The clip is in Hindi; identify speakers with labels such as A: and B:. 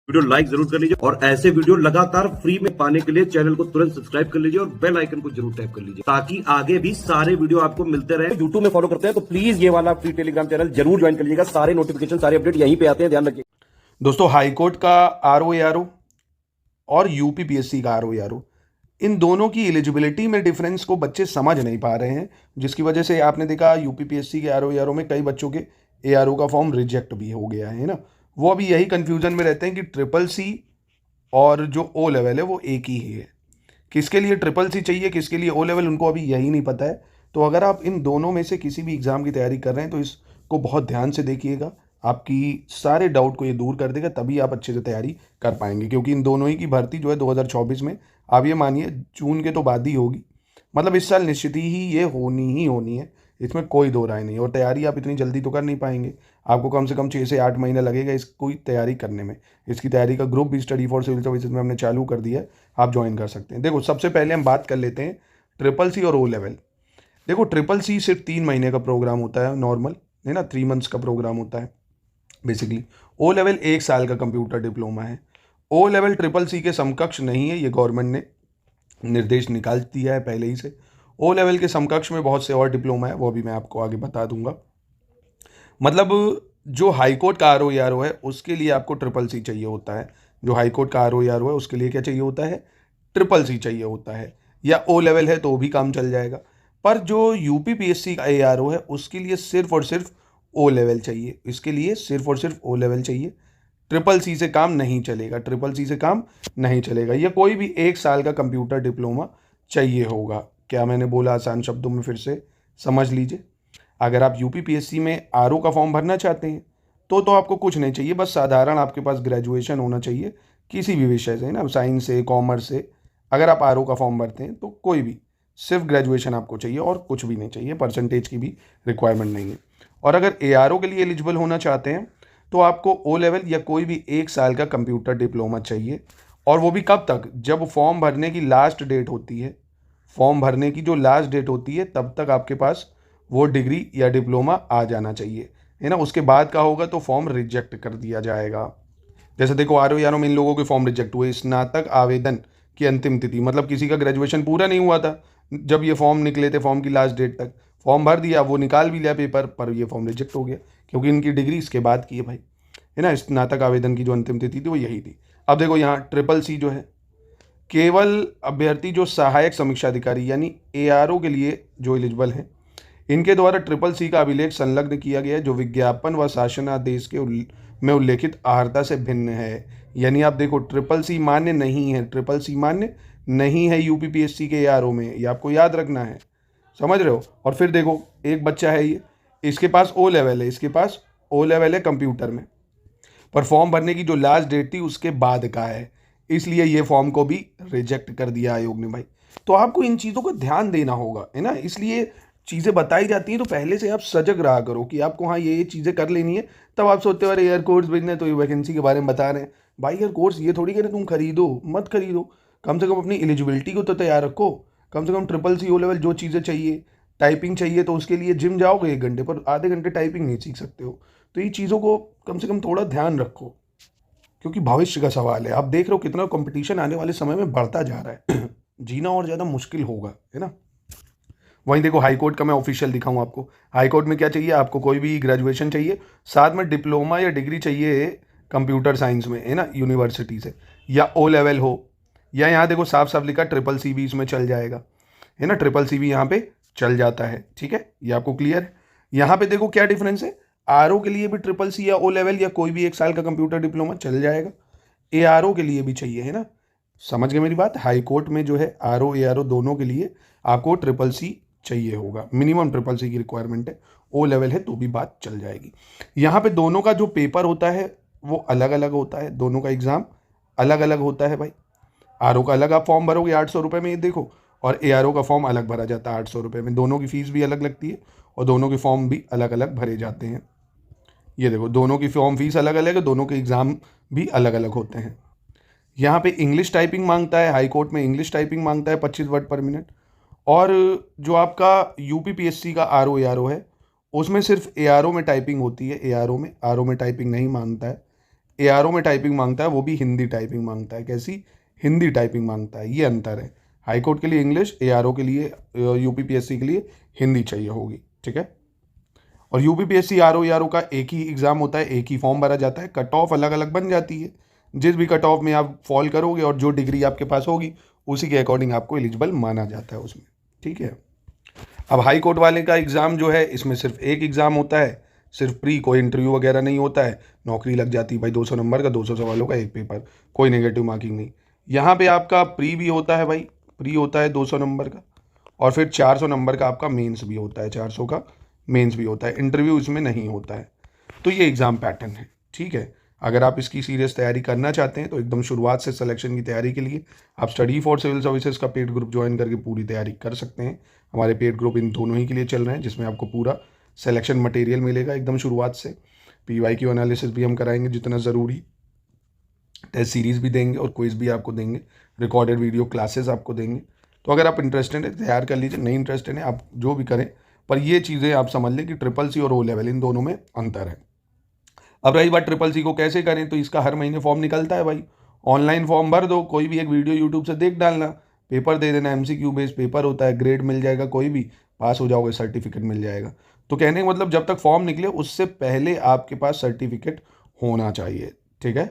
A: वीडियो लाइक जरूर कर लीजिए और ऐसे वीडियो लगातार फ्री में पाने के लिए चैनल को तुरंत सब्सक्राइब कर लीजिए और बेल आइकन को जरूर टैप कर लीजिए ताकि आगे भी सारे वीडियो आपको मिलते रहे। यूट्यूब में फॉलो करते हैं तो प्लीज ये वाला फ्री टेलीग्राम चैनल जरूर ज्वाइन कर लीजिएगा। सारे नोटिफिकेशन सारे अपडेट यहीं पे आते हैं, ध्यान रखिए।
B: दोस्तों, हाईकोर्ट का RO और UPPSC का RO, इन दोनों की एलिजिबिलिटी में डिफरेंस को बच्चे समझ नहीं पा रहे हैं, जिसकी वजह से आपने देखा UPPSC के RO में कई बच्चों के ARO का फॉर्म रिजेक्ट भी हो गया है ना। वो अभी यही कंफ्यूजन में रहते हैं कि CCC और जो O लेवल है वो एक ही है, किसके लिए CCC चाहिए किसके लिए O लेवल, उनको अभी यही नहीं पता है। तो अगर आप इन दोनों में से किसी भी एग्ज़ाम की तैयारी कर रहे हैं तो इसको बहुत ध्यान से देखिएगा, आपकी सारे डाउट को ये दूर कर देगा, तभी आप अच्छे से तैयारी कर पाएंगे। क्योंकि इन दोनों ही की भर्ती जो है 2024 में, आप ये मानिए जून के तो बाद ही होगी, मतलब इस साल निश्चित ही ये होनी है, इसमें कोई दो राय नहीं। और तैयारी आप इतनी जल्दी तो कर नहीं पाएंगे, आपको कम से कम 6 से 8 महीना लगेगा इसको तैयारी करने में। इसकी तैयारी का ग्रुप भी स्टडी फॉर सिविल सर्विसेज में हमने चालू कर दिया है, आप ज्वाइन कर सकते हैं। देखो, सबसे पहले हम बात कर लेते हैं CCC और O लेवल। देखो, CCC सिर्फ 3 महीने का प्रोग्राम होता है, नॉर्मल है ना, 3 मंथ्स का प्रोग्राम होता है बेसिकली। O लेवल 1 साल का कंप्यूटर डिप्लोमा है। O लेवल CCC के समकक्ष नहीं है, ये गवर्नमेंट ने निर्देश निकाल दिया है पहले ही से। O लेवल के समकक्ष में बहुत से और डिप्लोमा है, वो भी मैं आपको आगे बता दूंगा। मतलब जो हाईकोर्ट का RO है उसके लिए आपको CCC चाहिए होता है, जो हाईकोर्ट का RO है उसके लिए क्या चाहिए होता है, CCC चाहिए होता है। या O लेवल है तो भी काम चल जाएगा, पर जो UPPSC का ARO है उसके लिए सिर्फ और सिर्फ O लेवल चाहिए, इसके लिए सिर्फ और सिर्फ O लेवल चाहिए। CCC से काम नहीं चलेगा, CCC से काम नहीं चलेगा। या कोई भी 1 साल का कंप्यूटर डिप्लोमा चाहिए होगा। क्या मैंने बोला, आसान शब्दों में फिर से समझ लीजिए। अगर आप UPPSC में RO का फॉर्म भरना चाहते हैं तो आपको कुछ नहीं चाहिए, बस साधारण आपके पास ग्रेजुएशन होना चाहिए किसी भी विषय से ना, साइंस से, कॉमर्स से। अगर आप RO का फॉर्म भरते हैं तो कोई भी, सिर्फ ग्रेजुएशन आपको चाहिए और कुछ भी नहीं चाहिए, परसेंटेज की भी रिक्वायरमेंट नहीं है। और अगर ARO के लिए एलिजिबल होना चाहते हैं तो आपको O लेवल या कोई भी 1 साल का कंप्यूटर डिप्लोमा चाहिए। और वो भी कब तक, जब फॉर्म भरने की लास्ट डेट होती है, फॉर्म भरने की जो लास्ट डेट होती है तब तक आपके पास वो डिग्री या डिप्लोमा आ जाना चाहिए, है ना। उसके बाद का होगा तो फॉर्म रिजेक्ट कर दिया जाएगा। जैसे देखो, RO में इन लोगों के फॉर्म रिजेक्ट हुए, स्नातक आवेदन की अंतिम तिथि, मतलब किसी का ग्रेजुएशन पूरा नहीं हुआ था जब ये फॉर्म निकले थे, फॉर्म की लास्ट डेट तक फॉर्म भर दिया, वो निकाल भी लिया पेपर, पर ये फॉर्म रिजेक्ट हो गया क्योंकि इनकी डिग्री इसके बाद की है भाई, है ना। स्नातक आवेदन की जो अंतिम तिथि थी वो यही थी। अब देखो यहाँ CCC जो है, केवल अभ्यर्थी जो सहायक समीक्षा अधिकारी यानी ARO के लिए जो एलिजिबल हैं, इनके द्वारा CCC का अभिलेख संलग्न किया गया है जो विज्ञापन व शासनादेश के में उल्लेखित आहारता से भिन्न है। यानी आप देखो, CCC मान्य नहीं है, CCC मान्य नहीं है UPPSC के ARO में, ये आपको याद रखना है, समझ रहे हो। और फिर देखो, एक बच्चा है ये, इसके पास O लेवल है, इसके पास O लेवल है कंप्यूटर में, पर फॉर्म भरने की जो लास्ट डेट थी उसके बाद का है, इसलिए ये फॉर्म को भी रिजेक्ट कर दिया आयोग ने भाई। तो आपको इन चीज़ों को ध्यान देना होगा, है ना। इसलिए चीज़ें बताई जाती हैं तो पहले से आप सजग रहा करो कि आपको हाँ ये चीज़ें कर लेनी है। तब आप सोचते हो अरे यार कोर्स भेजना है तो ये वैकेंसी के बारे में बता रहे हैं। भाई यार कोर्स ये थोड़ी कह रहे तुम खरीदो, मत खरीदो, कम से कम अपनी एलिजिबिलिटी को तो तैयार रखो। कम से कम CCC O लेवल जो चीज़ें चाहिए, टाइपिंग चाहिए तो उसके लिए जिम जाओगे 1 घंटे, पर आधे घंटे टाइपिंग नहीं सीख सकते हो। तो ये चीज़ों को कम से कम थोड़ा ध्यान रखो, क्योंकि भविष्य का सवाल है। आप देख रहे हो कितना कंपटीशन आने वाले समय में बढ़ता जा रहा है जीना और ज़्यादा मुश्किल होगा, है ना। वहीं देखो, हाईकोर्ट का मैं ऑफिशियल दिखाऊं आपको। हाईकोर्ट में क्या चाहिए आपको, कोई भी ग्रेजुएशन चाहिए, साथ में डिप्लोमा या डिग्री चाहिए कंप्यूटर साइंस में, है ना, यूनिवर्सिटी से, या O लेवल हो, या यहाँ देखो साफ साफ लिखा CCC भी इसमें चल जाएगा, है ना। CCC भी यहाँ पे चल जाता है, ठीक है, ये आपको क्लियर है। यहाँ पे देखो क्या डिफरेंस है, RO के लिए भी CCC या O लेवल या कोई भी 1 साल का कंप्यूटर डिप्लोमा चल जाएगा, ARO के लिए भी चाहिए, है ना। समझ गए मेरी बात। हाई कोर्ट में जो है RO ARO दोनों के लिए आपको CCC चाहिए होगा, मिनिमम CCC की रिक्वायरमेंट है। O लेवल है तो भी बात चल जाएगी। यहाँ पे दोनों का जो पेपर होता है वो अलग अलग होता है, दोनों का एग्ज़ाम अलग अलग होता है भाई। RO का अलग आप फॉर्म भरोगे 800 रुपये में, ये देखो, और ARO का फॉर्म अलग भरा जाता है 800 रुपये में। दोनों की फीस भी अलग लगती है और दोनों के फॉर्म भी अलग अलग भरे जाते हैं। ये देखो, दोनों की फॉर्म फीस अलग अलग है, दोनों के एग्ज़ाम भी अलग अलग होते हैं। यहाँ पे इंग्लिश टाइपिंग मांगता है, हाई कोर्ट में इंग्लिश टाइपिंग मांगता है 25 वर्ड पर मिनट। और जो आपका UPPSC का RO है उसमें सिर्फ ARO में टाइपिंग होती है, ARO में टाइपिंग नहीं मांगता है। ARO में टाइपिंग मांगता है, वो भी हिंदी टाइपिंग मांगता है। कैसी? हिंदी टाइपिंग मांगता है, ये अंतर है। हाई कोर्ट के लिए इंग्लिश, ARO के लिए UPPSC के लिए हिंदी चाहिए होगी, ठीक है। और UPPSC RO का एक ही एग्ज़ाम होता है, एक ही फॉर्म भरा जाता है, कट ऑफ अलग अलग बन जाती है। जिस भी कट ऑफ में आप फॉल करोगे और जो डिग्री आपके पास होगी उसी के अकॉर्डिंग आपको एलिजिबल माना जाता है उसमें, ठीक है। अब हाई कोर्ट वाले का एग्ज़ाम जो है, इसमें सिर्फ एक एग्ज़ाम होता है, सिर्फ प्री, कोई इंटरव्यू वगैरह नहीं होता है। नौकरी लग जाती है भाई, 200 नंबर का, 200 सवालों का एक पेपर, कोई नेगेटिव मार्किंग नहीं। यहाँ पे आपका प्री भी होता है भाई, प्री होता है 200 नंबर का, और फिर 400 नंबर का आपका मेंस भी होता है, 400 का मेंस भी होता है। इंटरव्यू इसमें नहीं होता है। तो ये एग्ज़ाम पैटर्न है, ठीक है। अगर आप इसकी सीरियस तैयारी करना चाहते हैं तो एकदम शुरुआत से सिलेक्शन की तैयारी के लिए आप स्टडी फॉर सिविल सर्विसेज का पेड ग्रुप ज्वाइन करके पूरी तैयारी कर सकते हैं। हमारे पेड ग्रुप इन दोनों ही के लिए चल रहे हैं, जिसमें आपको पूरा सिलेक्शन मटेरियल मिलेगा एकदम शुरुआत से। PYQ एनालिसिस भी हम कराएंगे जितना ज़रूरी, टेस्ट सीरीज़ भी देंगे और क्विज भी आपको देंगे, रिकॉर्डेड वीडियो क्लासेस आपको देंगे। तो अगर आप इंटरेस्टेड हैं तैयार कर लीजिए, नहीं इंटरेस्टेड हैं आप जो भी करें, पर ये चीज़ें आप समझ लें कि CCC और O लेवल इन दोनों में अंतर है। अब रही बात CCC को कैसे करें, तो इसका हर महीने फॉर्म निकलता है भाई। ऑनलाइन फॉर्म भर दो, कोई भी एक वीडियो यूट्यूब से देख डालना, पेपर दे देना, MCQ बेस्ड पेपर होता है, ग्रेड मिल जाएगा, कोई भी पास हो जाओगे, सर्टिफिकेट मिल जाएगा। तो कहने का मतलब जब तक फॉर्म निकले उससे पहले आपके पास सर्टिफिकेट होना चाहिए, ठीक है।